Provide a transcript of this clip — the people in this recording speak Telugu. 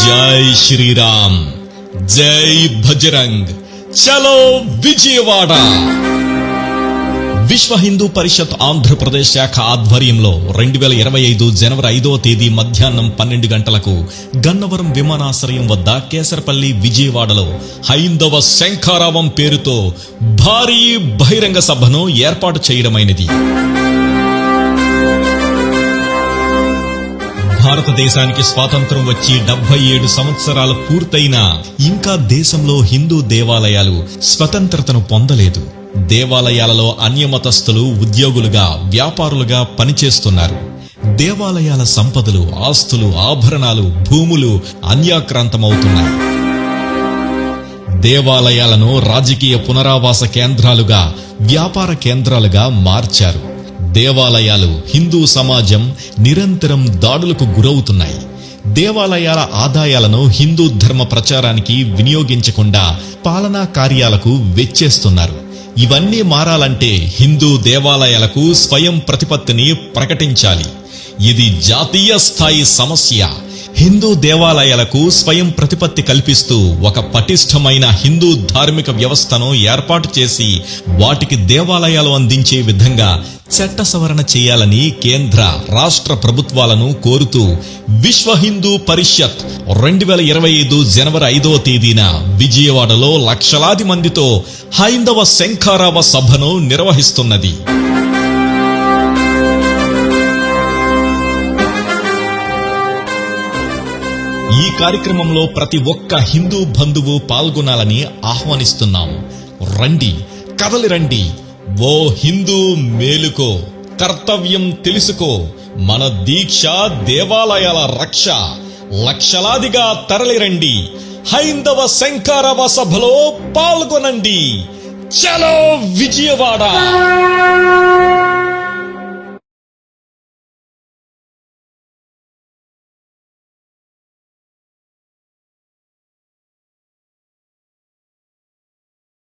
జై శ్రీరామ్, జై బజరంగ్, చలో విజయవాడ. విశ్వ హిందూ పరిషత్ ఆంధ్రప్రదేశ్ శాఖ ఆధ్వర్యంలో 2025 జనవరి 5వ తేదీ మధ్యాహ్నం 12 గంటలకు గన్నవరం విమానాశ్రయం వద్ద కేసరపల్లి విజయవాడలో హైందవ శంఖారావం పేరుతో భారీ బహిరంగ సభను ఏర్పాటు చేయడమైనది. భారతదేశానికి స్వాతంత్రం వచ్చి 77 సంవత్సరాలు పూర్తయినా ఇంకా దేశంలో హిందూ దేవాలయాలు స్వతంత్రతను పొందలేదు. దేవాలయాలలో అన్యమతస్థులు ఉద్యోగులుగా, వ్యాపారులుగా పనిచేస్తున్నారు. దేవాలయాల సంపదలు, ఆస్తులు, ఆభరణాలు, భూములు అన్యాక్రాంతమవుతున్నాయి. దేవాలయాలను రాజకీయ పునరావాస కేంద్రాలుగా, వ్యాపార కేంద్రాలుగా మార్చారు. దేవాలయాలు, హిందూ సమాజం నిరంతరం దాడులకు గురవుతున్నాయి. దేవాలయాల ఆదాయాలను హిందూ ధర్మ ప్రచారానికి వినియోగించకుండా పాలనా కార్యాలకు వెచ్చేస్తున్నారు. ఇవన్నీ మారాలంటే హిందూ దేవాలయాలకు స్వయం ప్రతిపత్తిని ప్రకటించాలి. ఇది జాతీయ స్థాయి సమస్య. హిందూ దేవాలయాలకు స్వయం ప్రతిపత్తి కల్పిస్తూ ఒక పటిష్టమైన హిందూ ధార్మిక వ్యవస్థను ఏర్పాటు చేసి వాటికి దేవాలయాలు అందించే విధంగా చట్ట సవరణ చేయాలని కేంద్ర, రాష్ట్ర ప్రభుత్వాలను కోరుతూ విశ్వ హిందూ పరిషత్ 2025 జనవరి 5వ తేదీన విజయవాడలో లక్షలాది మందితో హైందవ శంఖారావ సభను నిర్వహిస్తున్నది. ఈ కార్యక్రమంలో ప్రతి ఒక్క హిందూ బంధువు పాల్గొనాలని ఆహ్వానిస్తున్నాం. రండి, కదలి రండి. ఓ హిందూ మేలుకో, కర్తవ్యం తెలుసుకో. మన దీక్ష దేవాలయాల రక్ష. లక్షలాదిగా తరలిరండి. హైందవ శంఖారావ సభలో పాల్గొనండి. చలో విజయవాడ.